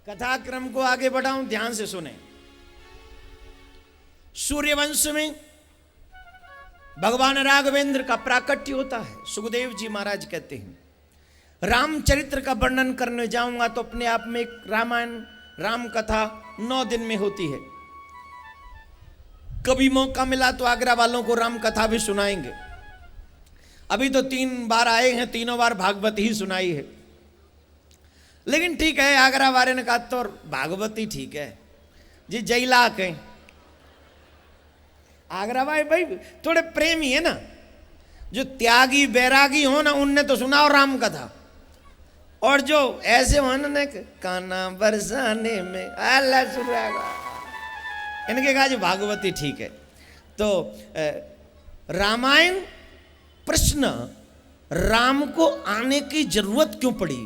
कथाक्रम को आगे बढ़ाऊं, ध्यान से सुने। सूर्यवंश में भगवान राघवेंद्र का प्राकट्य होता है। सुखदेव जी महाराज कहते हैं, रामचरित्र का वर्णन करने जाऊंगा तो अपने आप में एक रामायण राम कथा 9 दिन में होती है। कभी मौका मिला तो आगरा वालों को राम कथा भी सुनाएंगे। अभी तो 3 बार आए हैं, तीनों बार भागवत ही सुनाई है। लेकिन ठीक है, आगरा वाले ने कहा तो भागवत ही ठीक है जी, जैला कहें। आगरा वाले भाई थोड़े प्रेमी है ना, जो त्यागी बैरागी हो ना, उनने तो सुनाओ राम कथा, और जो ऐसे हो ना काना बरसाने में अल्लाह सुनाएगा, इनके कहा जो भागवती ठीक है। तो रामायण प्रश्न, राम को आने की जरूरत क्यों पड़ी?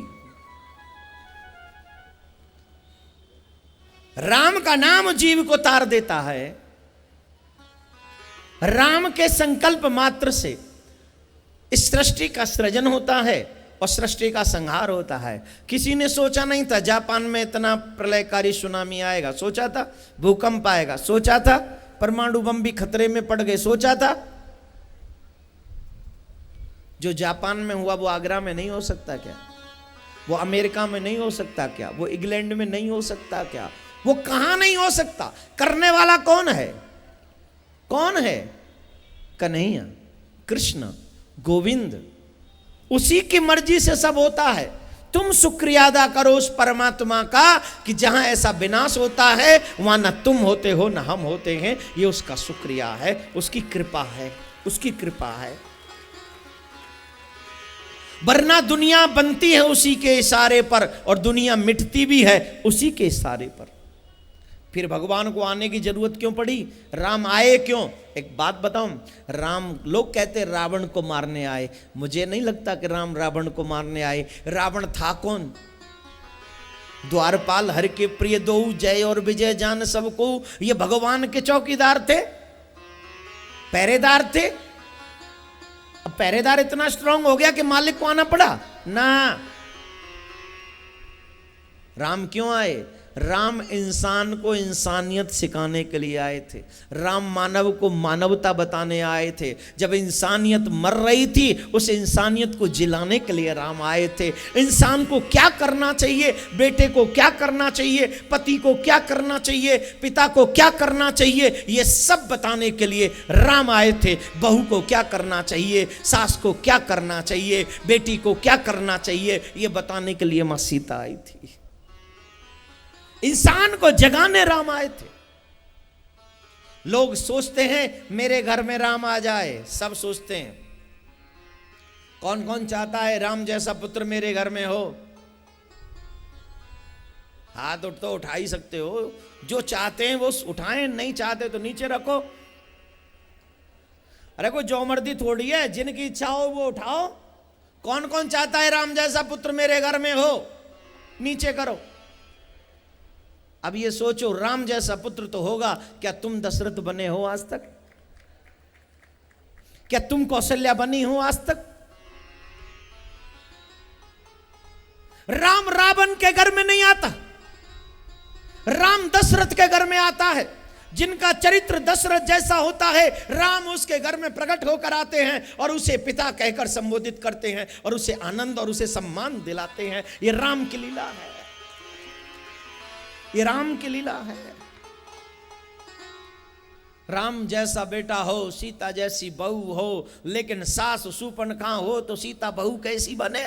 राम का नाम जीव को तार देता है। राम के संकल्प मात्र से इस सृष्टि का सृजन होता है और सृष्टि का संहार होता है। किसी ने सोचा नहीं था जापान में इतना प्रलयकारी सुनामी आएगा, सोचा था भूकंप आएगा, सोचा था परमाणु बम भी खतरे में पड़ गए, सोचा था? जो जापान में हुआ वो आगरा में नहीं हो सकता क्या? वो अमेरिका में नहीं हो सकता क्या? वो इंग्लैंड में नहीं हो सकता क्या? वो कहां नहीं हो सकता? करने वाला कौन है? कौन है? कन्हैया, कृष्ण, गोविंद, उसी की मर्जी से सब होता है। तुम शुक्रिया अदा करो उस परमात्मा का कि जहां ऐसा विनाश होता है वहां न तुम होते हो न हम होते हैं। ये उसका शुक्रिया है, उसकी कृपा है, उसकी कृपा है। वरना दुनिया बनती है उसी के इशारे पर और दुनिया मिटती भी है उसी के इशारे पर। फिर भगवान को आने की जरूरत क्यों पड़ी? राम आए क्यों? एक बात बताऊं, राम, लोग कहते रावण को मारने आए, मुझे नहीं लगता कि राम रावण को मारने आए। रावण था कौन? द्वारपाल हर के प्रिय दो, जय और विजय जान सबको। ये भगवान के चौकीदार थे, पहरेदार थे। अब पहरेदार इतना स्ट्रांग हो गया कि मालिक को आना पड़ा ना। राम क्यों आए? राम इंसान को इंसानियत सिखाने के लिए आए थे। राम मानव को मानवता बताने आए थे। जब इंसानियत मर रही थी उस इंसानियत को जिलाने के लिए राम आए थे। इंसान को क्या करना चाहिए, बेटे को क्या करना चाहिए, पति को क्या करना चाहिए, पिता को क्या करना चाहिए, ये सब बताने के लिए राम आए थे। बहू को क्या करना चाहिए, सास को क्या करना चाहिए, बेटी को क्या करना चाहिए, ये बताने के लिए मां सीता आई थी। इंसान को जगाने राम आए थे। लोग सोचते हैं मेरे घर में राम आ जाए, सब सोचते हैं। कौन कौन चाहता है राम जैसा पुत्र मेरे घर में हो? हाथ तो उठा ही सकते हो। जो चाहते हैं वो उठाएं, नहीं चाहते तो नीचे रखो। अरे कोई जो मर्दी थोड़ी है, जिनकी इच्छा हो वो उठाओ। कौन कौन चाहता है राम जैसा पुत्र मेरे घर में हो? नीचे करो। अब ये सोचो, राम जैसा पुत्र तो होगा। क्या तुम दशरथ बने हो आज तक? क्या तुम कौशल्या बनी हो आज तक? राम रावण के घर में नहीं आता, राम दशरथ के घर में आता है। जिनका चरित्र दशरथ जैसा होता है, राम उसके घर में प्रकट होकर आते हैं और उसे पिता कहकर संबोधित करते हैं और उसे आनंद और उसे सम्मान दिलाते हैं। ये राम की लीला है, ये राम की लीला है। राम जैसा बेटा हो, सीता जैसी बहू हो, लेकिन सास सूर्पणखा हो तो सीता बहू कैसी बने?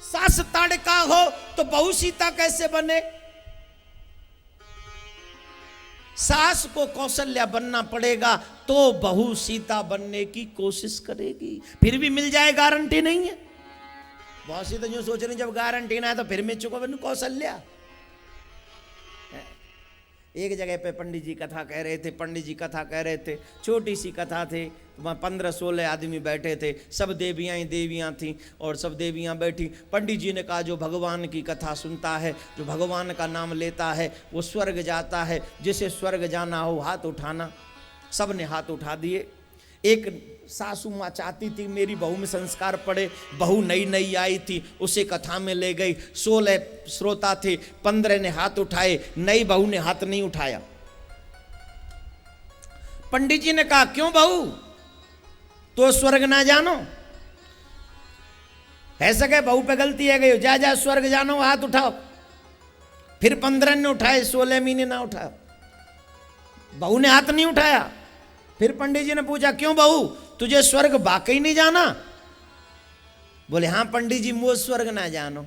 सास ताड़का हो तो बहू सीता कैसे बने? सास को कौशल्या बनना पड़ेगा तो बहू सीता बनने की कोशिश करेगी। फिर भी मिल जाए, गारंटी नहीं है। बहुत सी तो जो सोच रही जब गारंटी ना है तो फिर मैं चुका बनू कौशल्या। एक जगह पे पंडित जी कथा कह रहे थे, पंडित जी कथा कह रहे थे, छोटी सी कथा थी, वहाँ 15-16 आदमी बैठे थे, सब देवियाँ ही देवियाँ थीं और सब देवियाँ बैठी। पंडित जी ने कहा जो भगवान की कथा सुनता है, जो भगवान का नाम लेता है वो स्वर्ग जाता है, जिसे स्वर्ग जाना हो हाथ उठाना। सब ने हाथ उठा दिए। एक सासू माँ चाहती थी मेरी बहू में संस्कार पड़े, बहू नई नई आई थी, उसे कथा में ले गई। 16 श्रोता थे, 15 ने हाथ उठाए, नई बहू ने हाथ नहीं उठाया। पंडित जी ने कहा क्यों बहू, तो स्वर्ग ना जानो? ऐसा कहे बहू पे गलती है गई, जा जा स्वर्ग जानो, हाथ उठाओ। फिर 15 ने उठाए, 16 महीने ना उठाया, बहू ने हाथ नहीं उठाया। फिर पंडित जी ने पूछा क्यों बहू, तुझे स्वर्ग वाकई नहीं जाना? बोले हाँ पंडित जी, मुझे स्वर्ग ना जानो।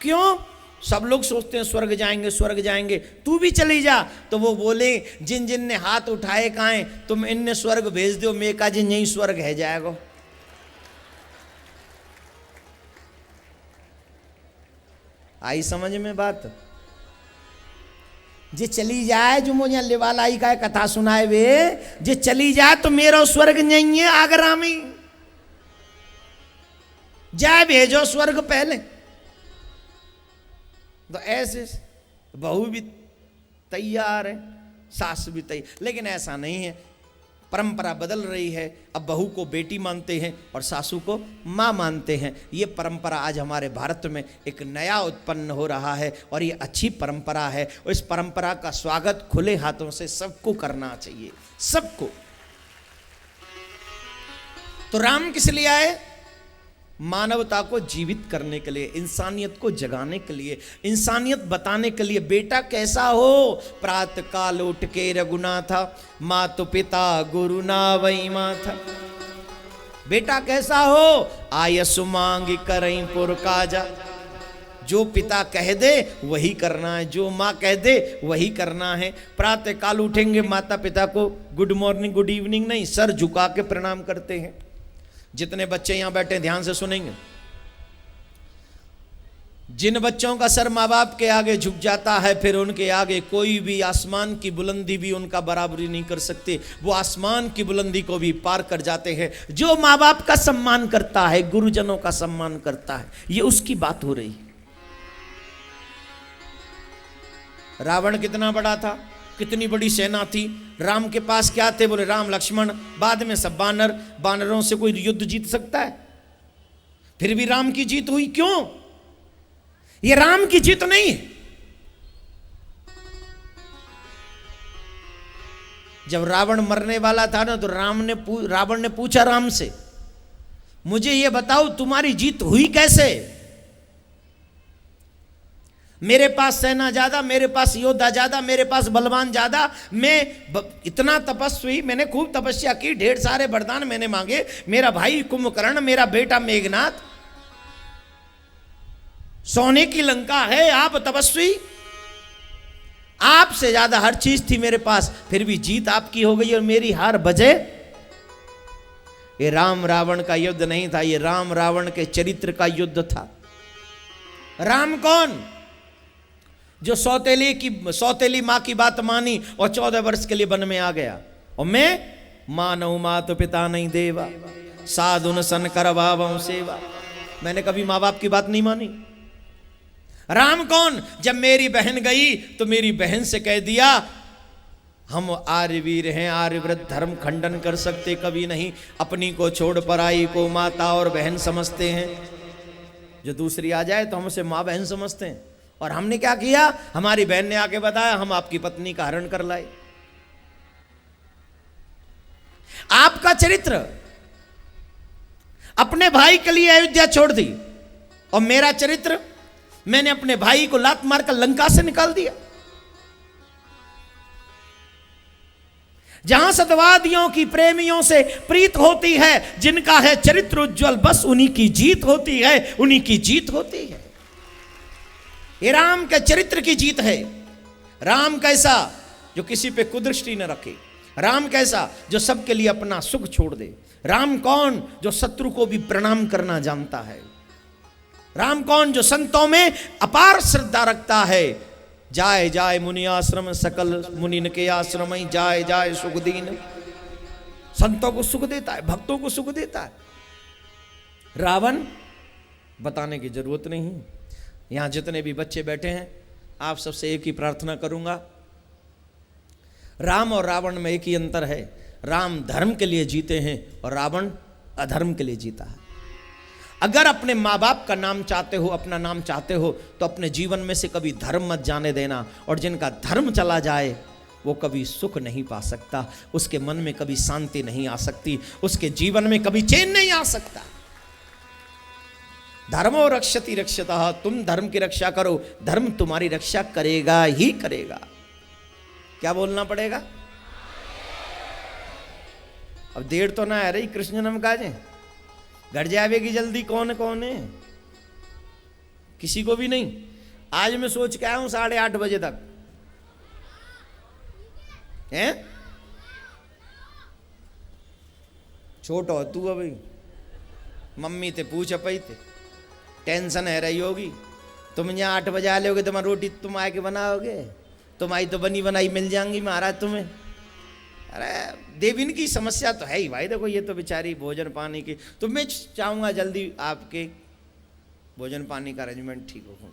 क्यों? सब लोग सोचते हैं स्वर्ग जाएंगे स्वर्ग जाएंगे, तू भी चली जा। तो वो बोले जिन जिन ने हाथ उठाए कहाँ, तुम इनने स्वर्ग भेज दो, मैं का जिन यही स्वर्ग है जाएगा। आई समझ में बात? जे चली जाए, जो मुझे लेवालाई का कथा सुनाए वे, जे चली जाए तो मेरा स्वर्ग नहीं है आगरा में, जाए भेजो स्वर्ग पहले। तो ऐसे बहू भी तैयार है, सास भी तैयार, लेकिन ऐसा नहीं है। परंपरा बदल रही है, अब बहू को बेटी मानते हैं और सासू को माँ मानते हैं। ये परंपरा आज हमारे भारत में एक नया उत्पन्न हो रहा है और ये अच्छी परंपरा है, और इस परंपरा का स्वागत खुले हाथों से सबको करना चाहिए, सबको। तो राम किस लिए आए? मानवता को जीवित करने के लिए, इंसानियत को जगाने के लिए, इंसानियत बताने के लिए। बेटा कैसा हो, प्रातः काल उठ के रघुनाथा, मातु पिता गुरु ना वही माथा। बेटा कैसा हो, आयसु मांग करई पुर काजा। जो पिता कह दे वही करना है, जो माँ कह दे वही करना है। प्रातः काल उठेंगे, माता पिता को गुड मॉर्निंग गुड इवनिंग नहीं, सर झुका के प्रणाम करते हैं। जितने बच्चे यहां बैठे ध्यान से सुनेंगे, जिन बच्चों का सर माँ बाप के आगे झुक जाता है, फिर उनके आगे कोई भी आसमान की बुलंदी भी उनका बराबरी नहीं कर सकते, वो आसमान की बुलंदी को भी पार कर जाते हैं। जो माँ बाप का सम्मान करता है, गुरुजनों का सम्मान करता है, ये उसकी बात हो रही। रावण कितना बड़ा था, कितनी बड़ी सेना थी, राम के पास क्या थे? बोले राम लक्ष्मण, बाद में सब बानर। बानरों से कोई युद्ध जीत सकता है? फिर भी राम की जीत हुई। क्यों? ये राम की जीत नहीं है। जब रावण मरने वाला था ना, तो रावण ने पूछा राम से, मुझे ये बताओ तुम्हारी जीत हुई कैसे? मेरे पास सेना ज्यादा, मेरे पास योद्धा ज्यादा, मेरे पास बलवान ज्यादा, मैं इतना तपस्वी, मैंने खूब तपस्या की, ढेर सारे वरदान मैंने मांगे, मेरा भाई कुंभकर्ण, मेरा बेटा मेघनाथ, सोने की लंका है, आप तपस्वी, आपसे ज्यादा हर चीज थी मेरे पास, फिर भी जीत आपकी हो गई और मेरी हार बजे। ये राम रावण का युद्ध नहीं था, ये राम रावण के चरित्र का युद्ध था। राम कौन? जो सौतेली माँ की बात मानी और 14 वर्ष के लिए वन में आ गया। और मैं मानव मातु पिता नहीं देवा, साधुन सन करवावं सेवा। मैंने कभी माँ बाप की बात नहीं मानी। राम कौन? जब मेरी बहन गई तो मेरी बहन से कह दिया, हम आर्यवीर हैं, आर्यव्रत धर्म खंडन कर सकते कभी नहीं, अपनी को छोड़ पराई को माता और बहन समझते हैं। जो दूसरी आ जाए तो हम उसे माँ बहन समझते हैं। और हमने क्या किया? हमारी बहन ने आके बताया, हम आपकी पत्नी का हरण कर लाए। आपका चरित्र अपने भाई के लिए अयोध्या छोड़ दी, और मेरा चरित्र मैंने अपने भाई को लात मारकर लंका से निकाल दिया। जहां सतवादियों की प्रेमियों से प्रीत होती है, जिनका है चरित्र उज्जवल, बस उन्हीं की जीत होती है, उन्हीं की जीत होती है। ये राम के चरित्र की जीत है। राम कैसा? जो किसी पे कुदृष्टि न रखे। राम कैसा? जो सबके लिए अपना सुख छोड़ दे। राम कौन? जो शत्रु को भी प्रणाम करना जानता है। राम कौन? जो संतों में अपार श्रद्धा रखता है। जाए जाए मुनि आश्रम, सकल मुनिन के आश्रम ही जाए जाए सुख दीन। संतों को सुख देता है, भक्तों को सुख देता है। रावण बताने की जरूरत नहीं। यहां जितने भी बच्चे बैठे हैं, आप सबसे एक ही प्रार्थना करूंगा, राम और रावण में एक ही अंतर है। राम धर्म के लिए जीते हैं और रावण अधर्म के लिए जीता है। अगर अपने माँ बाप का नाम चाहते हो, अपना नाम चाहते हो, तो अपने जीवन में से कभी धर्म मत जाने देना। और जिनका धर्म चला जाए वो कभी सुख नहीं पा सकता, उसके मन में कभी शांति नहीं आ सकती, उसके जीवन में कभी चैन नहीं आ सकता। धर्मो रक्षति रक्षतः, तुम धर्म की रक्षा करो, धर्म तुम्हारी रक्षा करेगा ही करेगा। क्या बोलना पड़ेगा? अब देर तो ना है रही, कृष्ण जन्म काजे घर जावेगी जल्दी। कौन कौन है? किसी को भी नहीं। आज मैं सोच के आया हूं 8:30 बजे तक हैं। छोटो तू अभी मम्मी ते पूछ पई थे, टेंशन है रही होगी। तुम यहाँ 8 बजे आ लोगे, तुम्हारी रोटी तुम आके बनाओगे, तुम्हारी तो बनी बनाई मिल जाएंगी महाराज तुम्हें। अरे देविन की समस्या तो है ही भाई। देखो ये तो बेचारी भोजन पानी की, तो मैं चाहूँगा जल्दी आपके भोजन पानी का अरेंजमेंट ठीक हो।